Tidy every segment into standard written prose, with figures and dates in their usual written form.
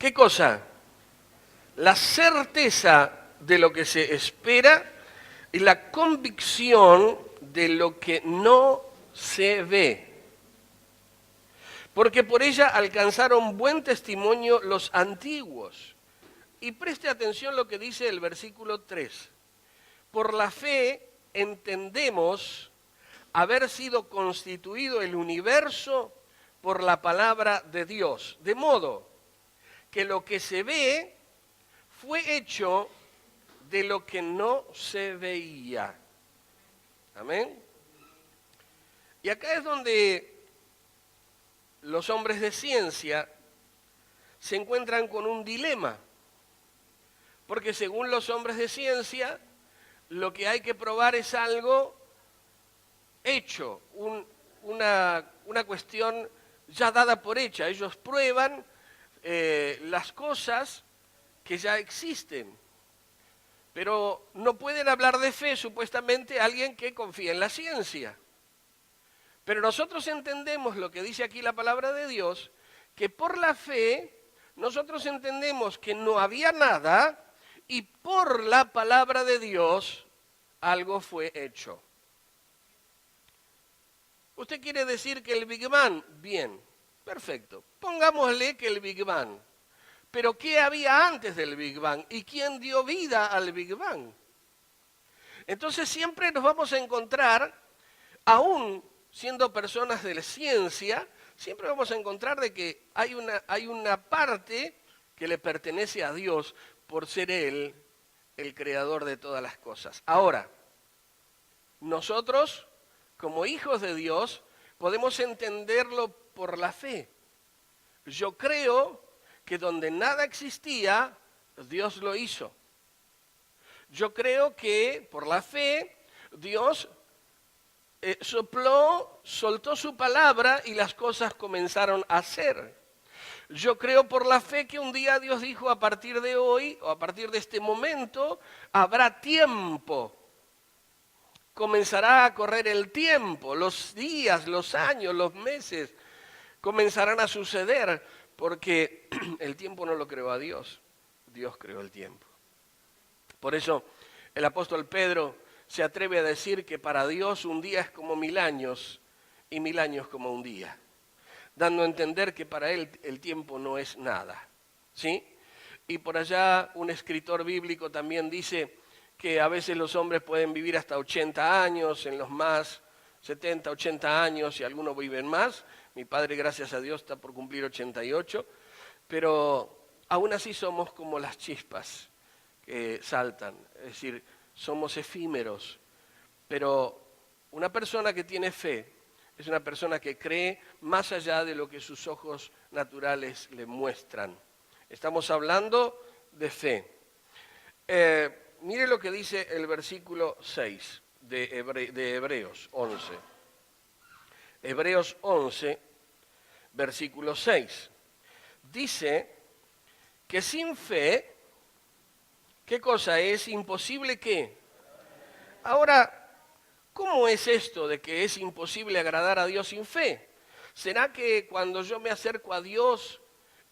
¿Qué cosa? La certeza de lo que se espera y la convicción de lo que no se ve. Porque por ella alcanzaron buen testimonio los antiguos. Y preste atención lo que dice el versículo 3. Por la fe entendemos haber sido constituido el universo por la palabra de Dios. De modo que lo que se ve fue hecho de lo que no se veía. Amén. Y acá es donde los hombres de ciencia se encuentran con un dilema. Porque según los hombres de ciencia, lo que hay que probar es algo hecho, una cuestión ya dada por hecha. Ellos prueban las cosas que ya existen. Pero no pueden hablar de fe, supuestamente, alguien que confía en la ciencia. Pero nosotros entendemos lo que dice aquí la palabra de Dios, que por la fe nosotros entendemos que no había nada y por la palabra de Dios algo fue hecho. ¿Usted quiere decir que el Big Bang? Bien, perfecto. Pongámosle que el Big Bang. Pero ¿qué había antes del Big Bang? ¿Y quién dio vida al Big Bang? Entonces siempre nos vamos a encontrar, aún siendo personas de la ciencia, siempre vamos a encontrar de que hay una parte que le pertenece a Dios por ser Él el creador de todas las cosas. Ahora, nosotros, como hijos de Dios, podemos entenderlo por la fe. Yo creo que donde nada existía, Dios lo hizo. Yo creo que por la fe, Dios soltó su palabra y las cosas comenzaron a ser. Yo creo por la fe que un día Dios dijo, a partir de hoy, o a partir de este momento, habrá tiempo. Comenzará a correr el tiempo, los días, los años, los meses comenzarán a suceder, porque el tiempo no lo creó a Dios, Dios creó el tiempo. Por eso el apóstol Pedro se atreve a decir que para Dios un día es como 1000 años y 1000 años como un día, dando a entender que para él el tiempo no es nada, ¿sí? Y por allá un escritor bíblico también dice que a veces los hombres pueden vivir hasta 80 años, en los más 70, 80 años y algunos viven más. Mi padre, gracias a Dios, está por cumplir 88, pero aún así somos como las chispas que saltan, es decir, somos efímeros. Pero una persona que tiene fe es una persona que cree más allá de lo que sus ojos naturales le muestran. Estamos hablando de fe. Mire lo que dice el versículo 6 de Hebreos 11. Hebreos 11, versículo 6. Dice que sin fe, ¿qué cosa es? Imposible que. Ahora, ¿cómo es esto de que es imposible agradar a Dios sin fe? ¿Será que cuando yo me acerco a Dios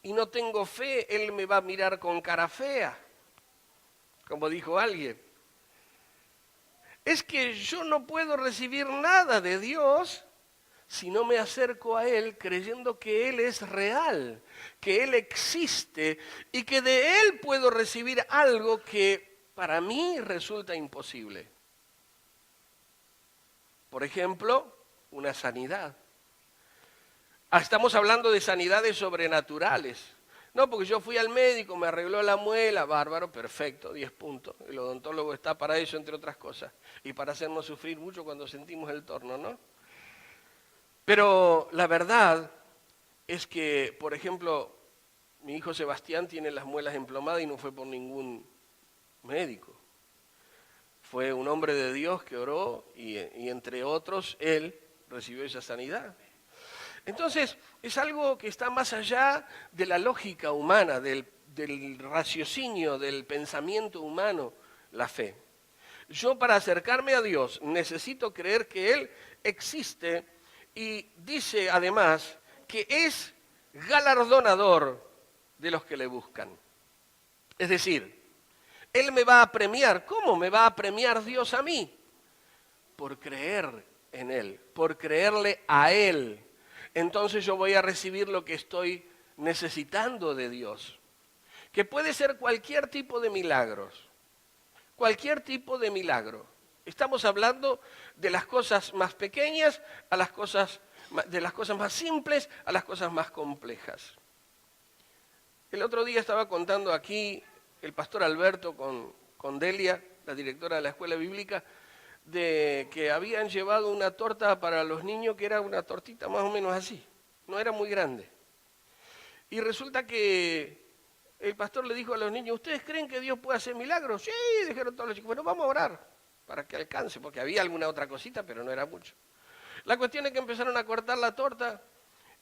y no tengo fe, Él me va a mirar con cara fea? Como dijo alguien. Es que yo no puedo recibir nada de Dios si no me acerco a Él creyendo que Él es real, que Él existe y que de Él puedo recibir algo que para mí resulta imposible. Por ejemplo, una sanidad. Estamos hablando de sanidades sobrenaturales. No, porque yo fui al médico, me arregló la muela, bárbaro, perfecto, 10 puntos. El odontólogo está para eso, entre otras cosas. Y para hacernos sufrir mucho cuando sentimos el torno, ¿no? Pero la verdad es que, por ejemplo, mi hijo Sebastián tiene las muelas emplomadas y no fue por ningún médico. Fue un hombre de Dios que oró y entre otros, él recibió esa sanidad. Entonces, es algo que está más allá de la lógica humana, del raciocinio, del pensamiento humano, la fe. Yo para acercarme a Dios necesito creer que Él existe y dice además que es galardonador de los que le buscan. Es decir, Él me va a premiar. ¿Cómo me va a premiar Dios a mí? Por creer en Él, por creerle a Él. Entonces yo voy a recibir lo que estoy necesitando de Dios, que puede ser cualquier tipo de milagros, cualquier tipo de milagro. Estamos hablando de las cosas más pequeñas a las cosas, de las cosas más simples a las cosas más complejas. El otro día estaba contando aquí el pastor Alberto con Delia, la directora de la escuela bíblica, de que habían llevado una torta para los niños que era una tortita más o menos así, no era muy grande. Y resulta que el pastor le dijo a los niños, ¿ustedes creen que Dios puede hacer milagros? Sí, dijeron todos los chicos, bueno, vamos a orar para que alcance, porque había alguna otra cosita, pero no era mucho. La cuestión es que empezaron a cortar la torta,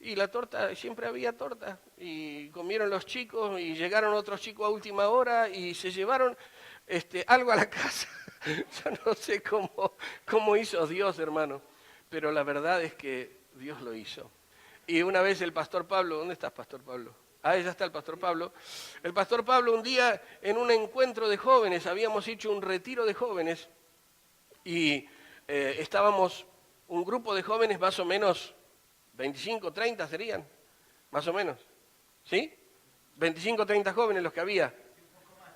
y la torta, siempre había torta, y comieron los chicos, y llegaron otros chicos a última hora, y se llevaron algo a la casa. Yo no sé cómo hizo Dios, hermano, pero la verdad es que Dios lo hizo. Y una vez el pastor Pablo, ¿dónde estás, pastor Pablo? Ah, ya está el pastor Pablo. El pastor Pablo un día en un encuentro de jóvenes, habíamos hecho un retiro de jóvenes, y estábamos un grupo de jóvenes más o menos, 25, 30 serían, más o menos, ¿sí? 25, 30 jóvenes los que había,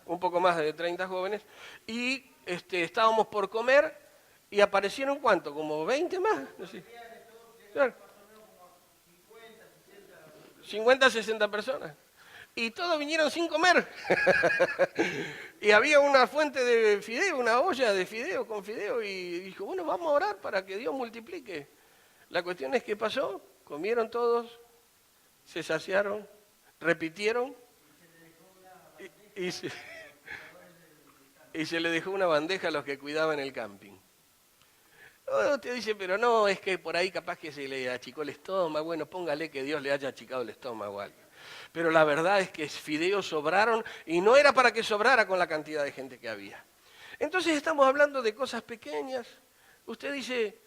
un poco más de 30 jóvenes, y estábamos por comer y aparecieron ¿cuánto? Como 20 más, no sé. Claro. 50, 60 personas. Y todos vinieron sin comer. Y había una fuente de fideo, una olla de fideo con fideo, y dijo, bueno, vamos a orar para que Dios multiplique. La cuestión es que pasó, comieron todos, se saciaron, repitieron, y se le dejó una bandeja a los que cuidaban el camping. Te dice, pero no, es que por ahí capaz que se le achicó el estómago. Bueno, póngale que Dios le haya achicado el estómago a alguien. Pero la verdad es que fideos sobraron y no era para que sobrara con la cantidad de gente que había. Entonces estamos hablando de cosas pequeñas. Usted dice,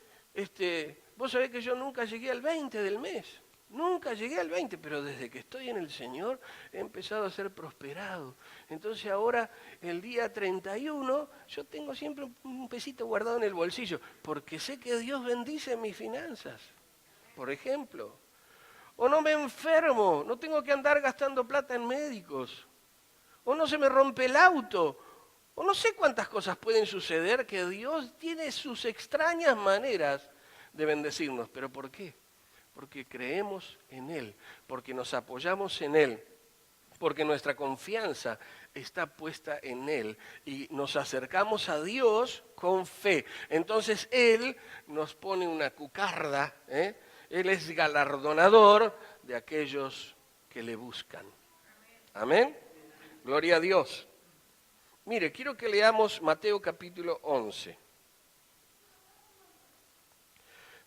vos sabés que yo nunca llegué al 20 del mes. Nunca llegué al 20, pero desde que estoy en el Señor he empezado a ser prosperado. Entonces ahora, el día 31, yo tengo siempre un pesito guardado en el bolsillo, porque sé que Dios bendice mis finanzas, por ejemplo. O no me enfermo, no tengo que andar gastando plata en médicos. O no se me rompe el auto. O no sé cuántas cosas pueden suceder que Dios tiene sus extrañas maneras de bendecirnos. ¿Pero por qué? Porque creemos en Él, porque nos apoyamos en Él, porque nuestra confianza está puesta en Él y nos acercamos a Dios con fe. Entonces Él nos pone una cucarda, Él es galardonador de aquellos que le buscan. Amén. Gloria a Dios. Mire, quiero que leamos Mateo capítulo 11.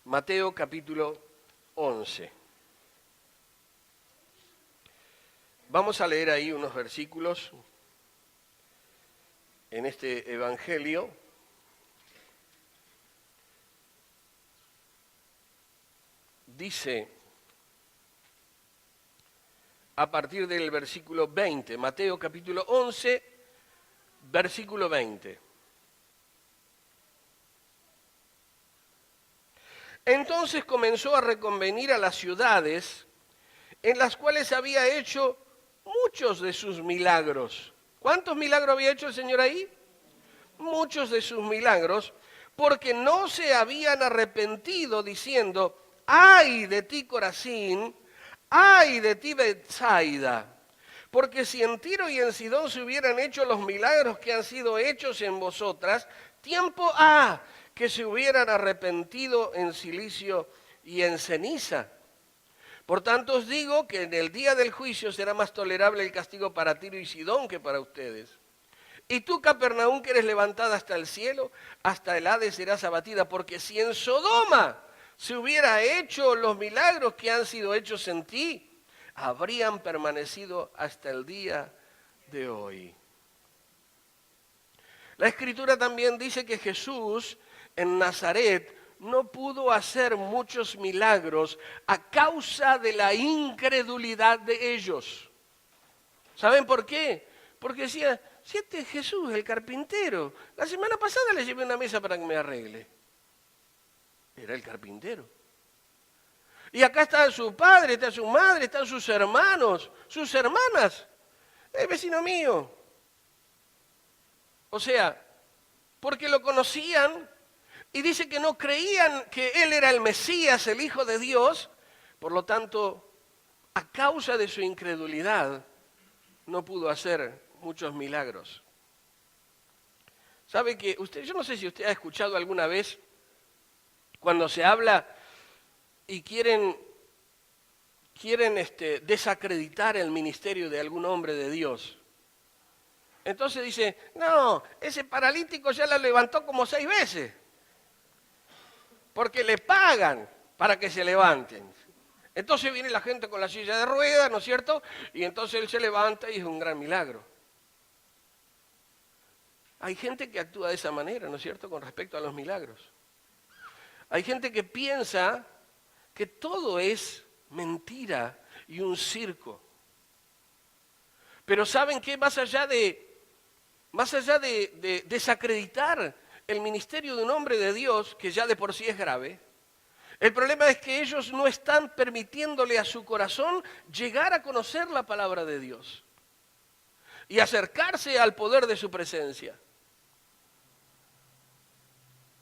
Mateo capítulo 11. Vamos a leer ahí unos versículos en este evangelio. Dice, a partir del versículo 20, Mateo capítulo 11, versículo 20. Entonces comenzó a reconvenir a las ciudades en las cuales había hecho muchos de sus milagros. ¿Cuántos milagros había hecho el Señor ahí? Muchos de sus milagros, porque no se habían arrepentido diciendo, ¡ay de ti, Corazín! ¡Ay de ti, Betsaida! Porque si en Tiro y en Sidón se hubieran hecho los milagros que han sido hechos en vosotras, tiempo ha que se hubieran arrepentido en silicio y en ceniza. Por tanto os digo que en el día del juicio será más tolerable el castigo para Tiro y Sidón que para ustedes. Y tú, Capernaum, que eres levantada hasta el cielo, hasta el Hades serás abatida, porque si en Sodoma se hubiera hecho los milagros que han sido hechos en ti, habrían permanecido hasta el día de hoy. La Escritura también dice que Jesús en Nazaret no pudo hacer muchos milagros a causa de la incredulidad de ellos. ¿Saben por qué? Porque decía, si este es Jesús, el carpintero, la semana pasada le llevé una mesa para que me arregle. Era el carpintero. Y acá está su padre, está su madre, están sus hermanos, sus hermanas. Es vecino mío. O sea, porque lo conocían y dice que no creían que él era el Mesías, el Hijo de Dios. Por lo tanto, a causa de su incredulidad, no pudo hacer muchos milagros. ¿Sabe que usted, yo no sé si usted ha escuchado alguna vez cuando se habla y quieren desacreditar el ministerio de algún hombre de Dios? Entonces dice, no, ese paralítico ya la levantó como 6 veces, porque le pagan para que se levanten. Entonces viene la gente con la silla de ruedas, ¿no es cierto? Y entonces él se levanta y es un gran milagro. Hay gente que actúa de esa manera, ¿no es cierto?, con respecto a los milagros. Hay gente que piensa que todo es mentira y un circo. Pero ¿saben qué? Más allá de desacreditar el ministerio de un hombre de Dios, que ya de por sí es grave, el problema es que ellos no están permitiéndole a su corazón llegar a conocer la palabra de Dios y acercarse al poder de su presencia.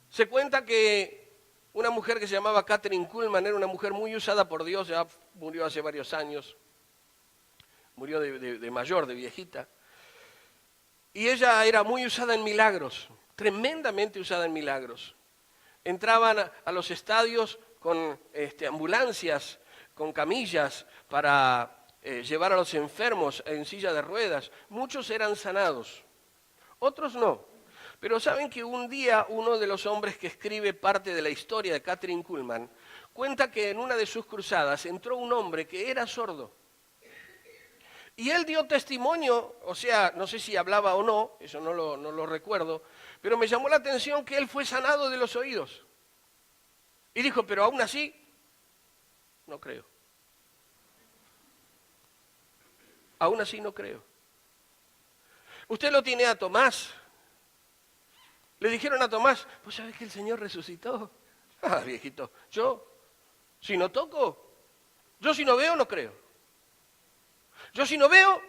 Se cuenta que una mujer que se llamaba Kathryn Kuhlman era una mujer muy usada por Dios, ya murió hace varios años, murió de mayor, de viejita, y ella era muy usada en milagros, tremendamente usada en milagros. Entraban a los estadios con ambulancias, con camillas para llevar a los enfermos en silla de ruedas. Muchos eran sanados, otros no. Pero saben que un día uno de los hombres que escribe parte de la historia de Kathryn Kuhlman cuenta que en una de sus cruzadas entró un hombre que era sordo. Y él dio testimonio, o sea, no sé si hablaba o no, eso no lo recuerdo, pero me llamó la atención que él fue sanado de los oídos. Y dijo, pero aún así, no creo. Aún así no creo. Usted lo tiene a Tomás. Le dijeron a Tomás, ¿vos sabés que el Señor resucitó? Ah, viejito, yo, si no toco, yo si no veo, no creo. Yo si no veo,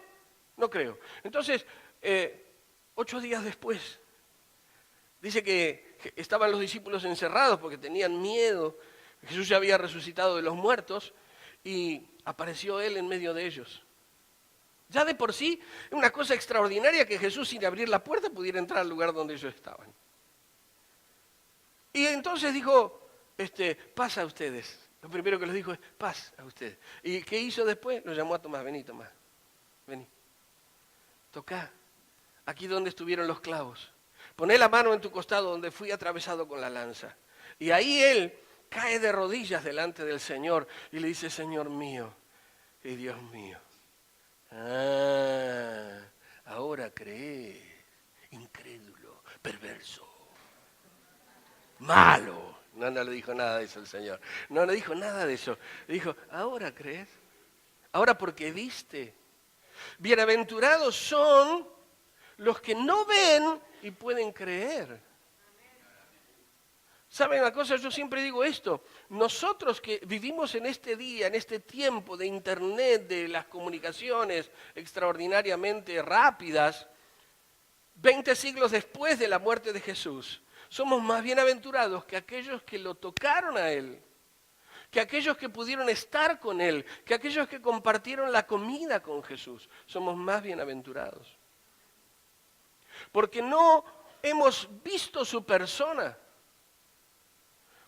no creo. Entonces, 8 días después, dice que estaban los discípulos encerrados porque tenían miedo. Jesús ya había resucitado de los muertos y apareció él en medio de ellos. Ya de por sí, es una cosa extraordinaria que Jesús, sin abrir la puerta, pudiera entrar al lugar donde ellos estaban. Y entonces dijo, paz a ustedes. Lo primero que les dijo es, paz a ustedes. ¿Y qué hizo después? Lo llamó a Tomás, vení Tomás, vení. Tocá, aquí donde estuvieron los clavos. Poné la mano en tu costado donde fui atravesado con la lanza. Y ahí él cae de rodillas delante del Señor y le dice, Señor mío y Dios mío. Ah, ahora crees, incrédulo, perverso, malo. No le dijo nada de eso el Señor. No le dijo nada de eso. Le dijo, ahora crees, ahora porque viste. Bienaventurados son los que no ven y pueden creer. ¿Saben una cosa? Yo siempre digo esto. Nosotros que vivimos en este día, en este tiempo de internet, de las comunicaciones extraordinariamente rápidas, 20 siglos después de la muerte de Jesús, somos más bienaventurados que aquellos que lo tocaron a Él, que aquellos que pudieron estar con Él, que aquellos que compartieron la comida con Jesús. Somos más bienaventurados. Porque no hemos visto su persona,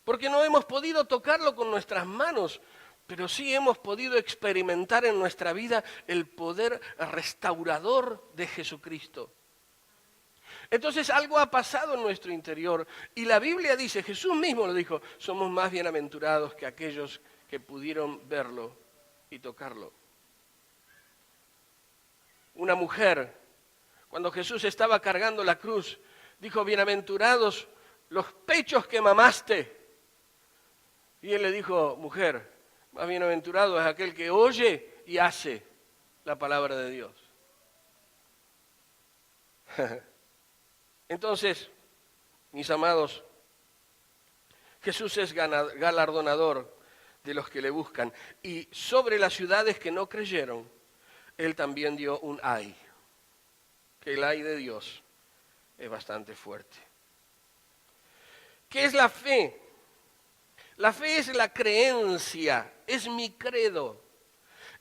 porque no hemos podido tocarlo con nuestras manos, pero sí hemos podido experimentar en nuestra vida el poder restaurador de Jesucristo. Entonces algo ha pasado en nuestro interior y la Biblia dice, Jesús mismo lo dijo, somos más bienaventurados que aquellos que pudieron verlo y tocarlo. Una mujer, cuando Jesús estaba cargando la cruz, dijo, bienaventurados los pechos que mamaste. Y él le dijo, mujer, más bienaventurado es aquel que oye y hace la palabra de Dios. Entonces, mis amados, Jesús es galardonador de los que le buscan. Y sobre las ciudades que no creyeron, Él también dio un ay. Que el ay de Dios es bastante fuerte. ¿Qué es la fe? La fe es la creencia, es mi credo,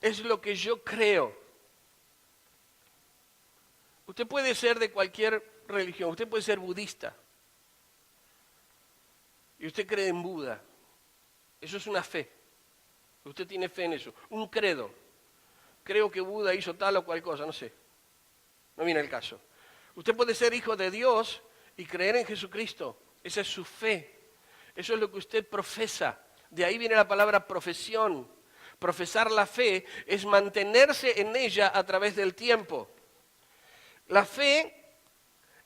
es lo que yo creo. Usted puede ser de cualquier religión, usted puede ser budista. Y usted cree en Buda. Eso es una fe. Usted tiene fe en eso. Un credo. Creo que Buda hizo tal o cual cosa, no sé. No viene el caso. Usted puede ser hijo de Dios y creer en Jesucristo. Esa es su fe. Eso es lo que usted profesa. De ahí viene la palabra profesión. Profesar la fe es mantenerse en ella a través del tiempo. La fe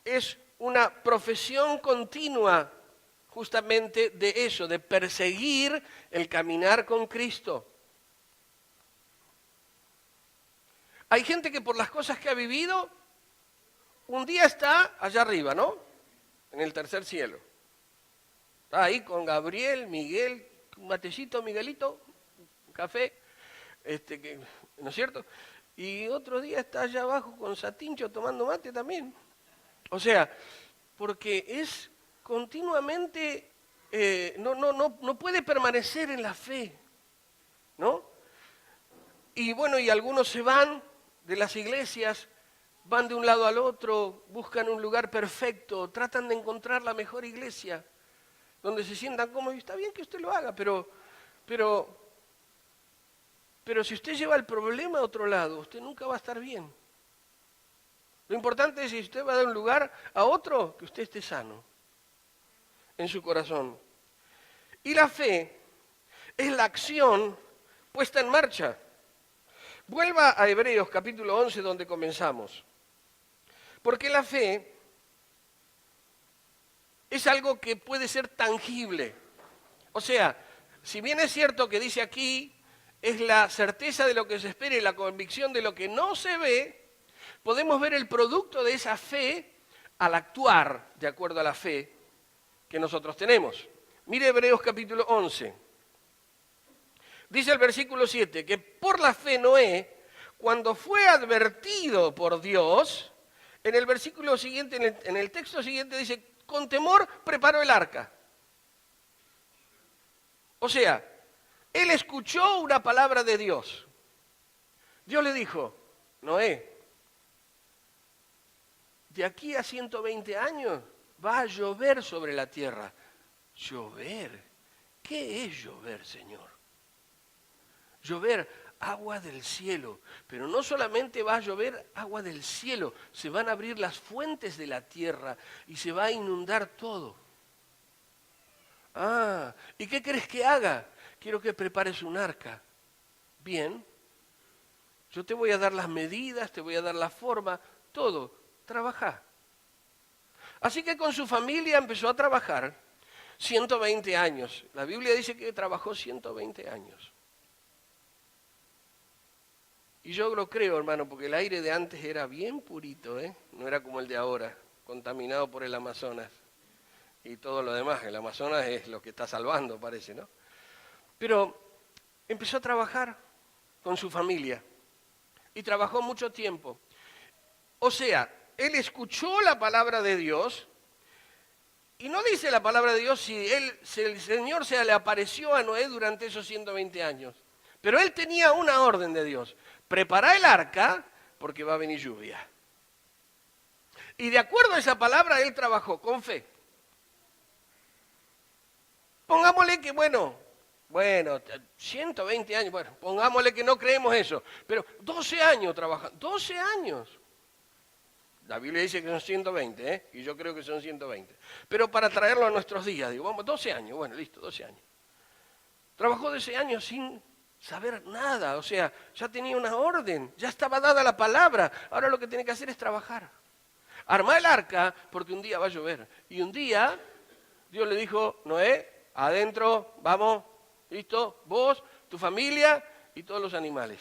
es una profesión continua justamente de eso, de perseguir el caminar con Cristo. Hay gente que por las cosas que ha vivido, un día está allá arriba, ¿no? En el tercer cielo. Está ahí con Gabriel, Miguel, un matecito, Miguelito, un café, ¿no es cierto? Y otro día está allá abajo con Satincho tomando mate también. O sea, porque es continuamente, no puede permanecer en la fe, ¿no? Y bueno, y algunos se van de las iglesias, van de un lado al otro, buscan un lugar perfecto, tratan de encontrar la mejor iglesia, donde se sientan cómodos. Y está bien que usted lo haga, pero si usted lleva el problema a otro lado, usted nunca va a estar bien. Lo importante es si usted va de un lugar a otro, que usted esté sano en su corazón. Y la fe es la acción puesta en marcha. Vuelva a Hebreos capítulo 11 donde comenzamos. Porque la fe es algo que puede ser tangible. O sea, si bien es cierto que dice aquí, es la certeza de lo que se espera y la convicción de lo que no se ve, podemos ver el producto de esa fe al actuar de acuerdo a la fe que nosotros tenemos. Mire Hebreos capítulo 11. Dice el versículo 7 que por la fe Noé, cuando fue advertido por Dios, en el versículo siguiente, en el texto siguiente dice, con temor preparó el arca. O sea, él escuchó una palabra de Dios. Dios le dijo, Noé, de aquí a 120 años va a llover sobre la tierra. ¿Llover? ¿Qué es llover, Señor? Llover, agua del cielo. Pero no solamente va a llover agua del cielo, se van a abrir las fuentes de la tierra y se va a inundar todo. Ah, ¿y qué querés que haga? Quiero que prepares un arca. Bien, yo te voy a dar las medidas, te voy a dar la forma, todo. Trabajá. Así que con su familia empezó a trabajar 120 años. La Biblia dice que trabajó 120 años. Y yo lo creo, hermano, porque el aire de antes era bien purito, ¿eh? No era como el de ahora, contaminado por el Amazonas y todo lo demás. El Amazonas es lo que está salvando, parece, ¿no? Pero empezó a trabajar con su familia y trabajó mucho tiempo. O sea, él escuchó la palabra de Dios y no dice la palabra de Dios si el Señor se le apareció a Noé durante esos 120 años. Pero él tenía una orden de Dios. Prepara el arca porque va a venir lluvia. Y de acuerdo a esa palabra, él trabajó con fe. Pongámosle que, bueno, 120 años, bueno, pongámosle que no creemos eso, pero 12 años trabajando, 12 años. La Biblia dice que son 120, ¿eh? Y yo creo que son 120. Pero para traerlo a nuestros días, digo, vamos, 12 años, bueno, listo, 12 años. Trabajó 12 años sin saber nada, o sea, ya tenía una orden, ya estaba dada la palabra, ahora lo que tiene que hacer es trabajar. Armá el arca porque un día va a llover. Y un día Dios le dijo, Noé, adentro, vamos, listo, vos, tu familia y todos los animales.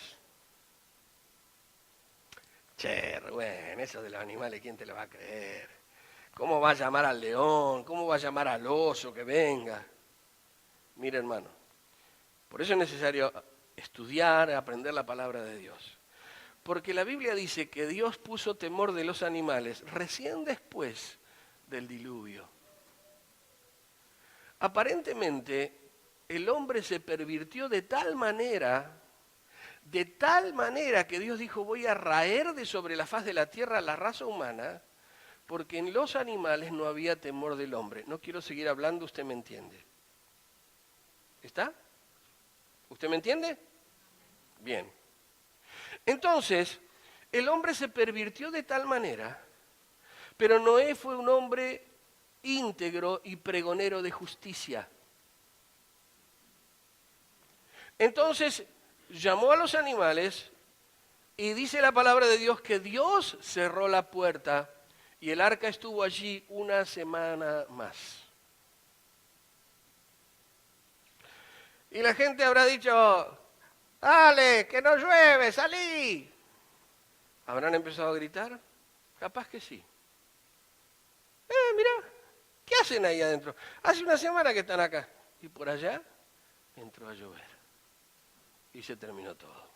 Che, Rubén, eso de los animales, ¿quién te lo va a creer? ¿Cómo va a llamar al león? ¿Cómo va a llamar al oso que venga? Mire, hermano, por eso es necesario estudiar, aprender la palabra de Dios. Porque la Biblia dice que Dios puso temor de los animales recién después del diluvio. Aparentemente, el hombre se pervirtió de tal manera que Dios dijo, voy a raer de sobre la faz de la tierra la raza humana, porque en los animales no había temor del hombre. No quiero seguir hablando, usted me entiende. ¿Está? ¿Usted me entiende? Bien. Entonces, el hombre se pervirtió de tal manera, pero Noé fue un hombre íntegro y pregonero de justicia. Entonces, llamó a los animales y dice la palabra de Dios que Dios cerró la puerta y el arca estuvo allí una semana más. Y la gente habrá dicho, dale, que no llueve, salí. ¿Habrán empezado a gritar? Capaz que sí. Mira, ¿qué hacen ahí adentro? Hace una semana que están acá. Y por allá entró a llover. Y se terminó todo.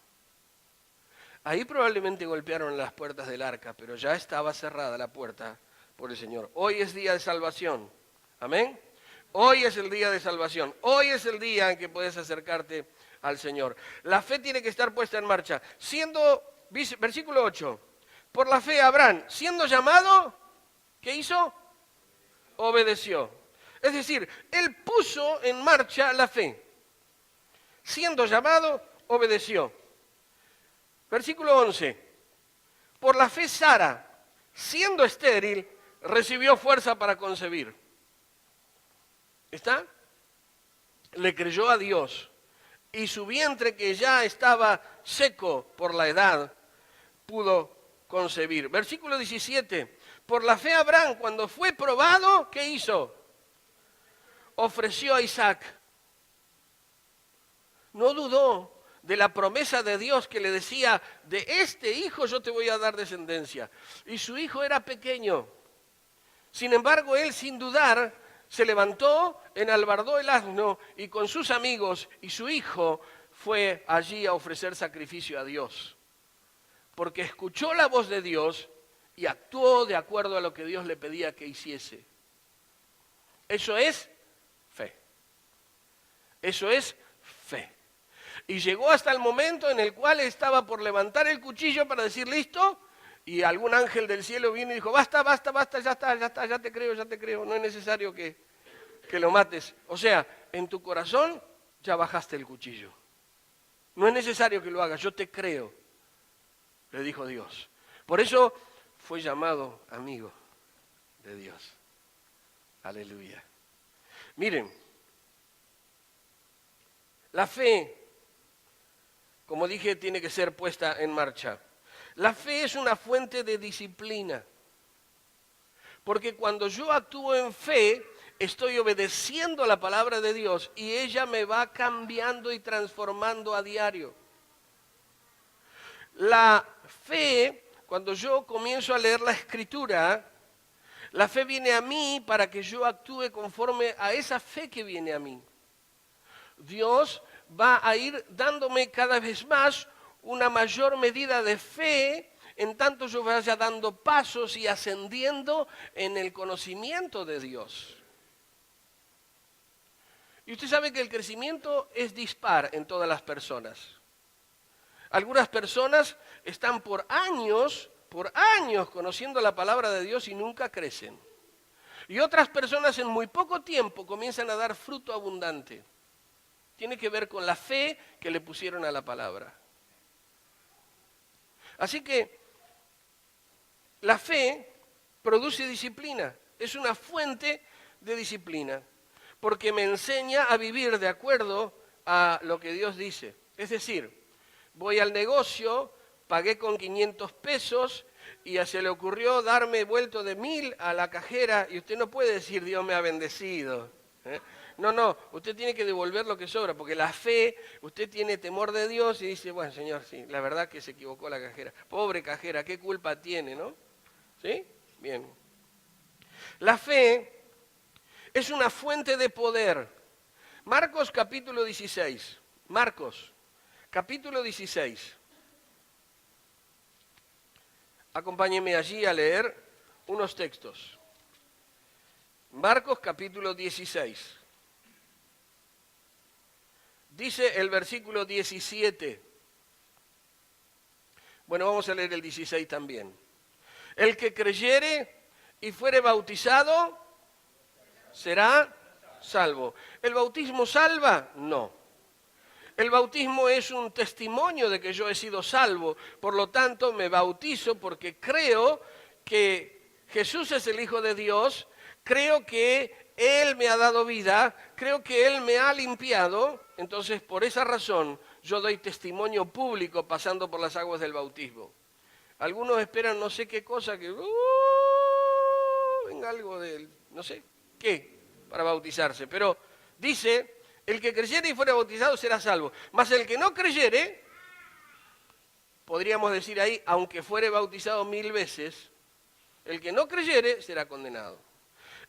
Ahí probablemente golpearon las puertas del arca, pero ya estaba cerrada la puerta por el Señor. Hoy es día de salvación. Amén. Hoy es el día de salvación. Hoy es el día en que puedes acercarte al Señor. La fe tiene que estar puesta en marcha. Versículo 8. Por la fe Abraham, siendo llamado, ¿qué hizo? Obedeció. Es decir, él puso en marcha la fe. Siendo llamado, obedeció. Versículo 11. Por la fe Sara, siendo estéril, recibió fuerza para concebir. ¿Está? Le creyó a Dios. Y su vientre, que ya estaba seco por la edad, pudo concebir. Versículo 17. Por la fe Abraham, cuando fue probado, ¿qué hizo? Ofreció a Isaac. No dudó de la promesa de Dios que le decía, de este hijo yo te voy a dar descendencia. Y su hijo era pequeño. Sin embargo, él sin dudar se levantó, enalbardó el asno y con sus amigos y su hijo fue allí a ofrecer sacrificio a Dios. Porque escuchó la voz de Dios y actuó de acuerdo a lo que Dios le pedía que hiciese. Eso es fe. Eso es fe. Y llegó hasta el momento en el cual estaba por levantar el cuchillo para decir, ¿listo? Y algún ángel del cielo vino y dijo, basta, basta, basta, ya está, ya te creo, no es necesario que lo mates. O sea, en tu corazón ya bajaste el cuchillo. No es necesario que lo hagas, yo te creo, le dijo Dios. Por eso fue llamado amigo de Dios. Aleluya. Miren, la fe, como dije, tiene que ser puesta en marcha. La fe es una fuente de disciplina. Porque cuando yo actúo en fe, estoy obedeciendo la palabra de Dios y ella me va cambiando y transformando a diario. La fe, cuando yo comienzo a leer la Escritura, la fe viene a mí para que yo actúe conforme a esa fe que viene a mí. Dios va a ir dándome cada vez más una mayor medida de fe en tanto yo vaya dando pasos y ascendiendo en el conocimiento de Dios. Y usted sabe que el crecimiento es dispar en todas las personas. Algunas personas están por años conociendo la palabra de Dios y nunca crecen. Y otras personas en muy poco tiempo comienzan a dar fruto abundante. Tiene que ver con la fe que le pusieron a la palabra. Así que la fe produce disciplina, es una fuente de disciplina, porque me enseña a vivir de acuerdo a lo que Dios dice. Es decir, voy al negocio, pagué con 500 pesos y se le ocurrió darme vuelto de 1000 a la cajera y usted no puede decir Dios me ha bendecido. No, usted tiene que devolver lo que sobra, porque la fe, usted tiene temor de Dios y dice, bueno, señor, sí, la verdad que se equivocó la cajera. Pobre cajera, ¿qué culpa tiene, no? ¿Sí? Bien. La fe es una fuente de poder. Marcos capítulo 16. Marcos capítulo 16. Acompáñeme allí a leer unos textos. Marcos capítulo 16. Dice el versículo 17. Bueno, vamos a leer el 16 también. El que creyere y fuere bautizado será salvo. ¿El bautismo salva? No. El bautismo es un testimonio de que yo he sido salvo. Por lo tanto, me bautizo porque creo que Jesús es el Hijo de Dios, creo que Él me ha dado vida, creo que Él me ha limpiado. Entonces, por esa razón, yo doy testimonio público pasando por las aguas del bautismo. Algunos esperan no sé qué cosa, que venga algo de, no sé qué, para bautizarse. Pero dice, el que creyere y fuere bautizado será salvo. Mas el que no creyere, podríamos decir ahí, aunque fuere bautizado 1000 veces, el que no creyere será condenado.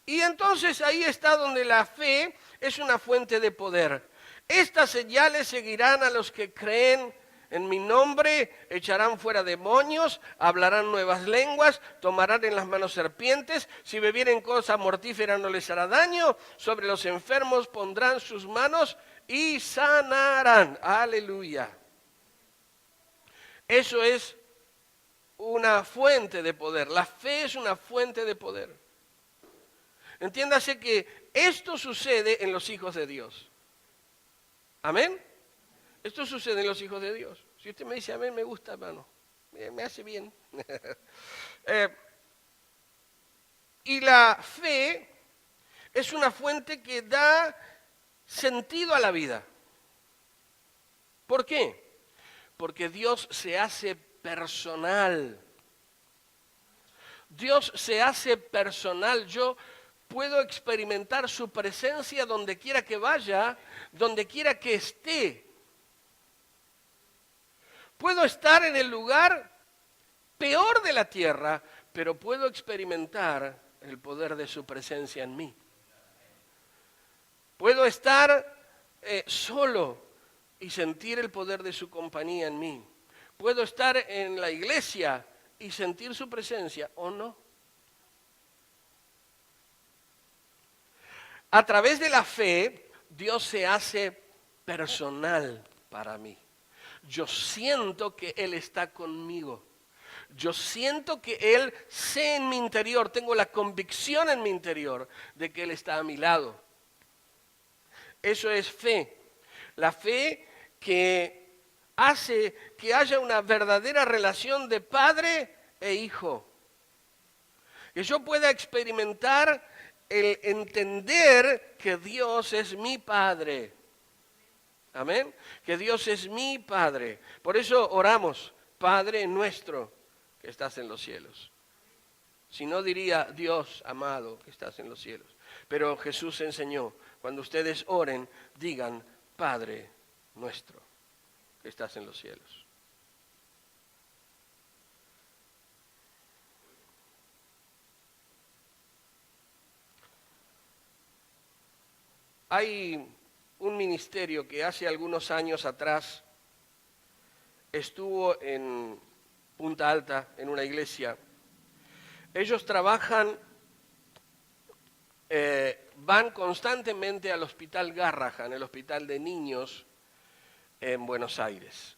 Y entonces ahí está donde la fe es una fuente de poder. Estas señales seguirán a los que creen en mi nombre, echarán fuera demonios, hablarán nuevas lenguas, tomarán en las manos serpientes, si bebieren cosa mortífera no les hará daño, sobre los enfermos pondrán sus manos y sanarán. Aleluya. Eso es una fuente de poder. La fe es una fuente de poder. Entiéndase que esto sucede en los hijos de Dios. ¿Amén? Esto sucede en los hijos de Dios. Si usted me dice amén, me gusta, hermano. Me hace bien. Y la fe es una fuente que da sentido a la vida. ¿Por qué? Porque Dios se hace personal. Dios se hace personal. Yo puedo experimentar su presencia donde quiera que vaya, donde quiera que esté. Puedo estar en el lugar peor de la tierra, pero puedo experimentar el poder de su presencia en mí. Puedo estar solo y sentir el poder de su compañía en mí. Puedo estar en la iglesia y sentir su presencia, ¿o no? A través de la fe, Dios se hace personal para mí. Yo siento que Él está conmigo. Yo siento que Él sé en mi interior, tengo la convicción en mi interior de que Él está a mi lado. Eso es fe. La fe que hace que haya una verdadera relación de padre e hijo. Que yo pueda experimentar el entender que Dios es mi Padre. Amén. Que Dios es mi Padre. Por eso oramos, Padre nuestro que estás en los cielos. Si no diría Dios amado que estás en los cielos. Pero Jesús enseñó, cuando ustedes oren, digan Padre nuestro que estás en los cielos. Hay un ministerio que hace algunos años atrás estuvo en Punta Alta, en una iglesia. Ellos trabajan, van constantemente al Hospital Garrahan, el hospital de niños en Buenos Aires.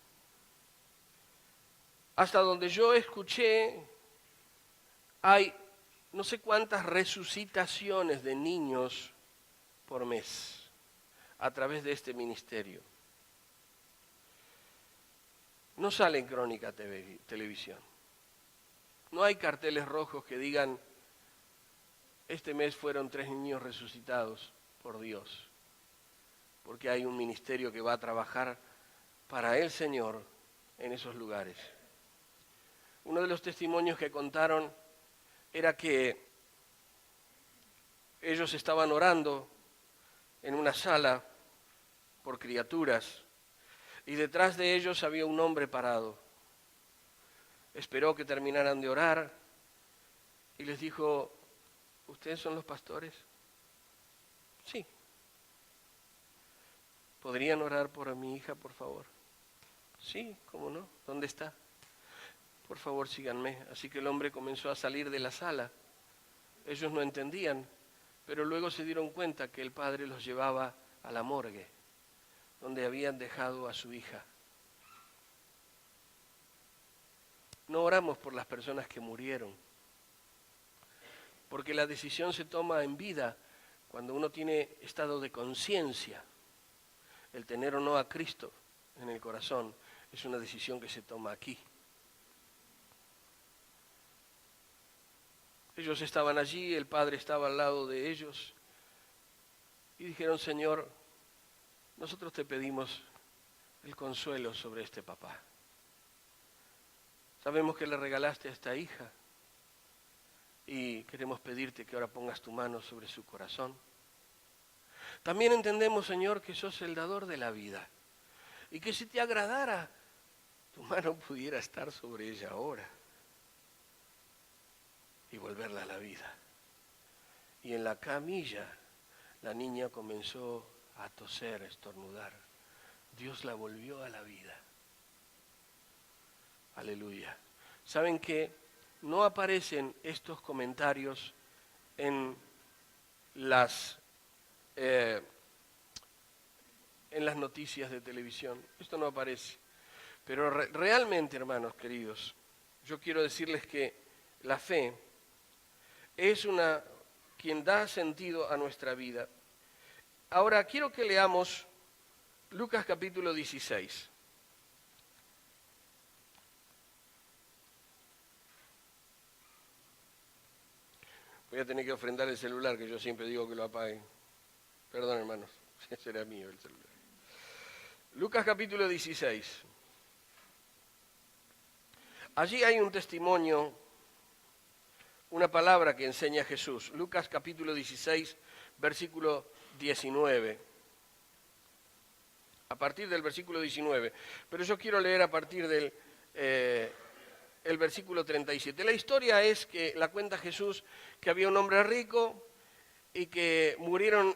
Hasta donde yo escuché, hay no sé cuántas resucitaciones de niños por mes a través de este ministerio. No sale en Crónica Televisión. No hay carteles rojos que digan, este mes fueron 3 niños resucitados por Dios, porque hay un ministerio que va a trabajar para el Señor en esos lugares. Uno de los testimonios que contaron era que ellos estaban orando en una sala por criaturas, y detrás de ellos había un hombre parado. Esperó que terminaran de orar y les dijo: ¿ustedes son los pastores? Sí. ¿Podrían orar por mi hija, por favor? Sí, ¿cómo no? ¿Dónde está? Por favor, síganme. Así que el hombre comenzó a salir de la sala. Ellos no entendían, pero luego se dieron cuenta que el padre los llevaba a la morgue, donde habían dejado a su hija. No oramos por las personas que murieron, porque la decisión se toma en vida cuando uno tiene estado de conciencia. El tener o no a Cristo en el corazón es una decisión que se toma aquí. Ellos estaban allí, el padre estaba al lado de ellos y dijeron: Señor, nosotros te pedimos el consuelo sobre este papá. Sabemos que le regalaste a esta hija y queremos pedirte que ahora pongas tu mano sobre su corazón. También entendemos, Señor, que sos el dador de la vida y que si te agradara, tu mano pudiera estar sobre ella ahora y volverla a la vida. Y en la camilla la niña comenzó a toser, a estornudar. Dios la volvió a la vida. Aleluya. ¿Saben qué? No aparecen estos comentarios en las noticias de televisión. Esto no aparece. Pero realmente, hermanos queridos, yo quiero decirles que la fe es quien da sentido a nuestra vida. Ahora quiero que leamos Lucas capítulo 16. Voy a tener que ofrendar el celular, que yo siempre digo que lo apaguen. Perdón, hermanos, ese era mío el celular. Lucas capítulo 16. Allí hay un testimonio, una palabra que enseña Jesús. Lucas capítulo 16, versículo 19. A partir del versículo 19. Pero yo quiero leer a partir del el versículo 37. La historia es que la cuenta Jesús, que había un hombre rico y que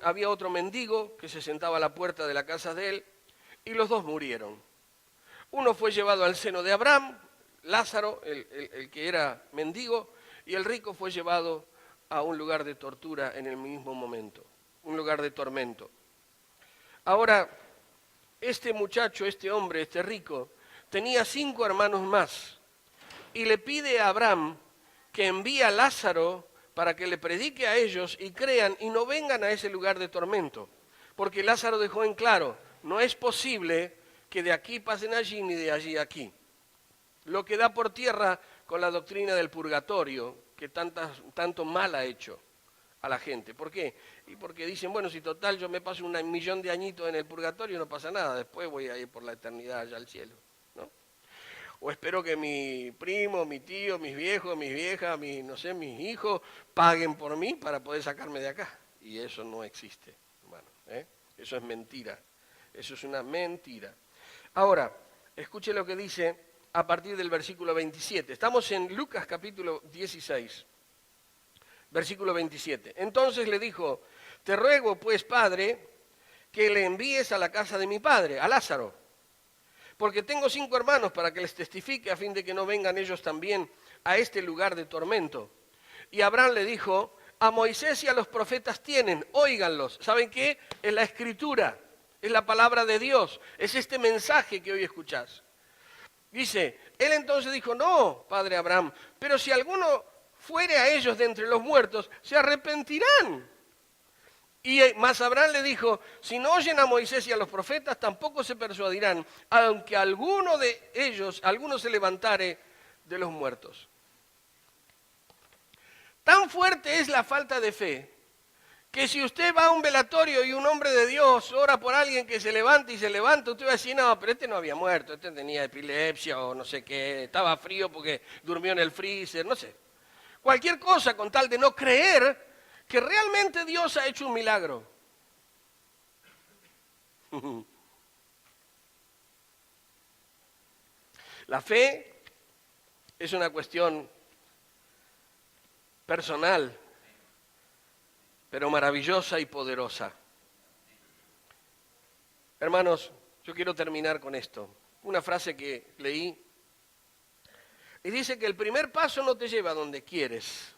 había otro mendigo que se sentaba a la puerta de la casa de él, y los dos murieron. Uno fue llevado al seno de Abraham, Lázaro, el que era mendigo, y el rico fue llevado a un lugar de tortura en el mismo momento, un lugar de tormento. Ahora, este muchacho, este hombre, este rico, tenía 5 hermanos más, y le pide a Abraham que envíe a Lázaro para que le predique a ellos y crean y no vengan a ese lugar de tormento. Porque Lázaro dejó en claro: no es posible que de aquí pasen allí ni de allí aquí. Lo que da por tierra con la doctrina del purgatorio, que tanto mal ha hecho a la gente. ¿Por qué? Y porque dicen: bueno, si total yo me paso 1.000.000 de añitos en el purgatorio, no pasa nada, después voy a ir por la eternidad allá al cielo, ¿no? O espero que mi primo, mi tío, mis viejos, mis viejas, mis hijos paguen por mí para poder sacarme de acá. Y eso no existe, hermano, ¿eh? Eso es mentira. Eso es una mentira. Ahora, escuche lo que dice a partir del versículo 27. Estamos en Lucas capítulo 16, versículo 27. Entonces le dijo: te ruego pues, Padre, que le envíes a la casa de mi padre, a Lázaro, porque tengo 5 hermanos, para que les testifique, a fin de que no vengan ellos también a este lugar de tormento. Y Abraham le dijo: a Moisés y a los profetas tienen, óiganlos. ¿Saben qué? Es la Escritura, es la palabra de Dios, es este mensaje que hoy escuchás. Dice, él entonces dijo: no, padre Abraham, pero si alguno fuere a ellos de entre los muertos, se arrepentirán. Y más Abraham le dijo: si no oyen a Moisés y a los profetas, tampoco se persuadirán, aunque alguno se levantare de los muertos. Tan fuerte es la falta de fe, que si usted va a un velatorio y un hombre de Dios ora por alguien que se levanta, usted va a decir: no, pero este no había muerto, este tenía epilepsia o no sé qué, estaba frío porque durmió en el freezer, no sé. Cualquier cosa con tal de no creer que realmente Dios ha hecho un milagro. La fe es una cuestión personal, pero maravillosa y poderosa. Hermanos, yo quiero terminar con esto. Una frase que leí y dice que el primer paso no te lleva a donde quieres,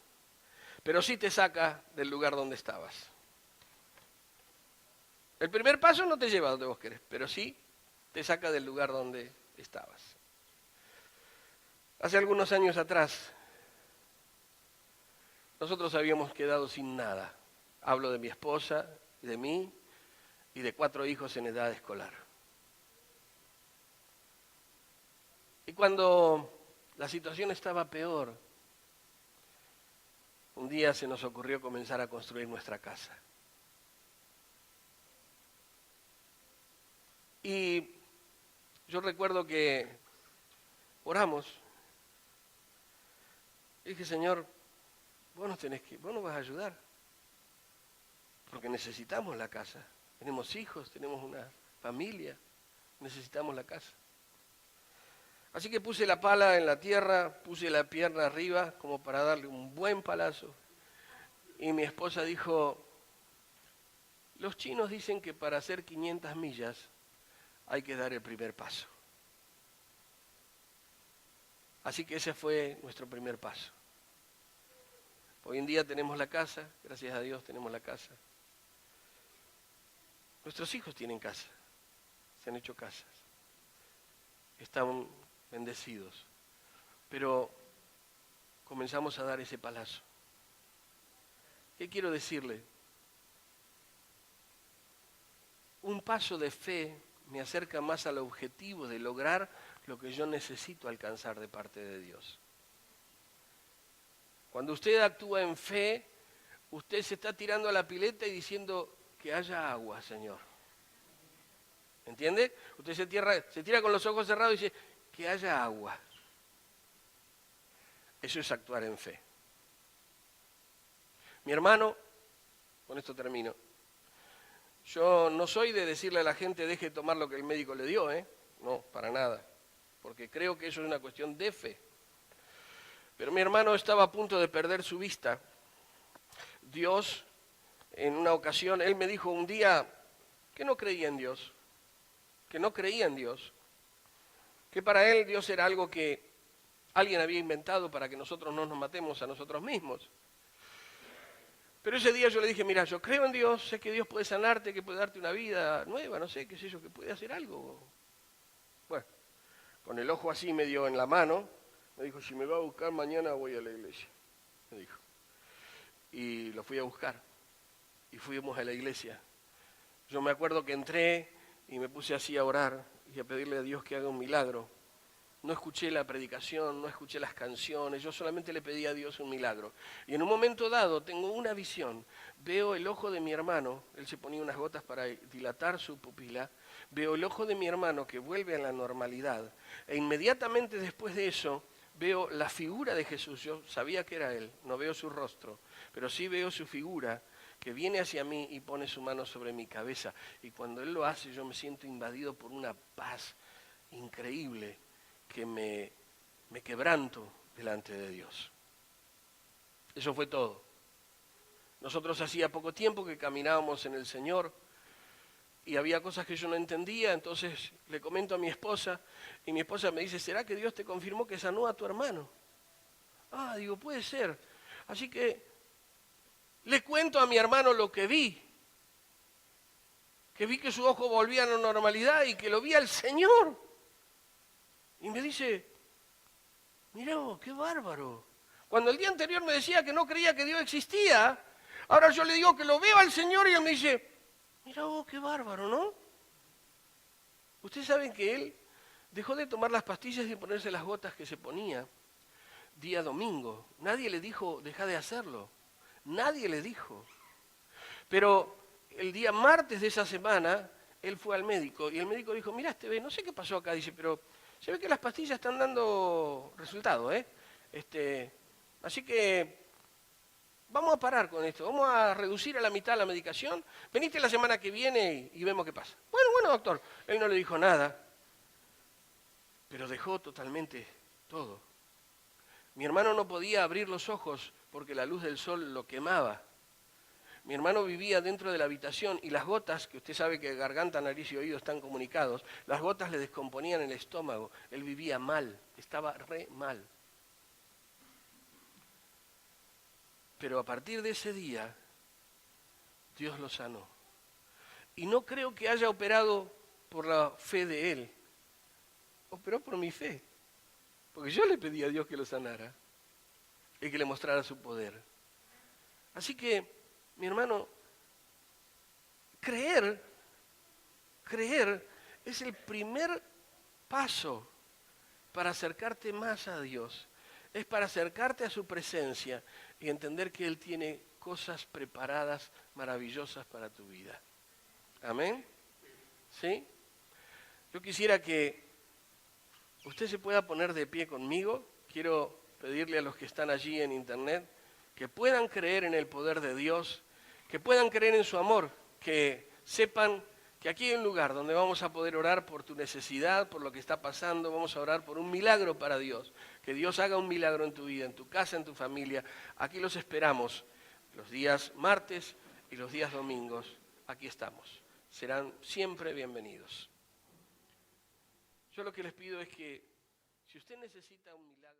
pero sí te saca del lugar donde estabas. El primer paso no te lleva a donde vos querés, pero sí te saca del lugar donde estabas. Hace algunos años atrás, nosotros habíamos quedado sin nada. Hablo de mi esposa, de mí y de 4 hijos en edad escolar. Y cuando la situación estaba peor, un día se nos ocurrió comenzar a construir nuestra casa. Y yo recuerdo que oramos. Y dije, Señor, vos nos vas a ayudar. Porque necesitamos la casa. Tenemos hijos, tenemos una familia, necesitamos la casa. Así que puse la pala en la tierra, puse la pierna arriba como para darle un buen palazo. Y mi esposa dijo, los chinos dicen que para hacer 500 millas hay que dar el primer paso. Así que ese fue nuestro primer paso. Hoy en día tenemos la casa, gracias a Dios tenemos la casa. Nuestros hijos tienen casa, se han hecho casas, están bendecidos, pero comenzamos a dar ese palazo. ¿Qué quiero decirle? Un paso de fe me acerca más al objetivo de lograr lo que yo necesito alcanzar de parte de Dios. Cuando usted actúa en fe, usted se está tirando a la pileta y diciendo que haya agua, Señor. ¿Entiende? Usted se tira con los ojos cerrados y dice que haya agua. Eso es actuar en fe. Mi hermano, con esto termino. Yo no soy de decirle a la gente deje de tomar lo que el médico le dio, No, para nada. Porque creo que eso es una cuestión de fe. Pero mi hermano estaba a punto de perder su vista. Dios, en una ocasión, él me dijo un día que no creía en Dios, que para él Dios era algo que alguien había inventado para que nosotros no nos matemos a nosotros mismos. Pero ese día yo le dije, mira, yo creo en Dios, sé que Dios puede sanarte, que puede darte una vida nueva, no sé, qué sé yo, que puede hacer algo. Bueno, con el ojo así medio en la mano, me dijo, si me va a buscar mañana voy a la iglesia, me dijo. Y lo fui a buscar, y fuimos a la iglesia. Yo me acuerdo que entré y me puse así a orar y a pedirle a Dios que haga un milagro. No escuché la predicación, no escuché las canciones, yo solamente le pedí a Dios un milagro. Y en un momento dado tengo una visión, veo el ojo de mi hermano, él se ponía unas gotas para dilatar su pupila, veo el ojo de mi hermano que vuelve a la normalidad, e inmediatamente después de eso veo la figura de Jesús, yo sabía que era él, no veo su rostro, pero sí veo su figura que viene hacia mí y pone su mano sobre mi cabeza. Y cuando él lo hace yo me siento invadido por una paz increíble, que me quebranto delante de Dios. Eso fue todo. Nosotros hacía poco tiempo que caminábamos en el Señor y había cosas que yo no entendía, entonces le comento a mi esposa y mi esposa me dice, ¿será que Dios te confirmó que sanó a tu hermano? Ah, digo, puede ser. Así que le cuento a mi hermano lo que vi que su ojo volvía a la normalidad y que lo vi al Señor. Y me dice, mirá vos, qué bárbaro. Cuando el día anterior me decía que no creía que Dios existía, ahora yo le digo que lo veo al Señor y él me dice, mirá vos, qué bárbaro, ¿no? Ustedes saben que él dejó de tomar las pastillas y ponerse las gotas que se ponía día domingo. Nadie le dijo, deja de hacerlo. Nadie le dijo. Pero el día martes de esa semana, él fue al médico y el médico dijo, mirá, no sé qué pasó acá, dice, pero se ve que las pastillas están dando resultado, Así que vamos a parar con esto, vamos a reducir a la mitad la medicación, venite la semana que viene y vemos qué pasa. Bueno, bueno, doctor. Él no le dijo nada, pero dejó totalmente todo. Mi hermano no podía abrir los ojos porque la luz del sol lo quemaba. Mi hermano vivía dentro de la habitación y las gotas, que usted sabe que garganta, nariz y oído están comunicados, las gotas le descomponían el estómago. Él vivía mal, estaba re mal. Pero a partir de ese día, Dios lo sanó. Y no creo que haya operado por la fe de él. Operó por mi fe. Porque yo le pedí a Dios que lo sanara y que le mostrara su poder. Así que, mi hermano, creer es el primer paso para acercarte más a Dios. Es para acercarte a su presencia y entender que Él tiene cosas preparadas maravillosas para tu vida. Amén. ¿Sí? Yo quisiera que usted se pueda poner de pie conmigo. Quiero pedirle a los que están allí en internet que puedan creer en el poder de Dios, que puedan creer en su amor, que sepan que aquí hay un lugar donde vamos a poder orar por tu necesidad, por lo que está pasando, vamos a orar por un milagro para Dios, que Dios haga un milagro en tu vida, en tu casa, en tu familia. Aquí los esperamos los días martes y los días domingos. Aquí estamos. Serán siempre bienvenidos. Yo lo que les pido es que si usted necesita un milagro...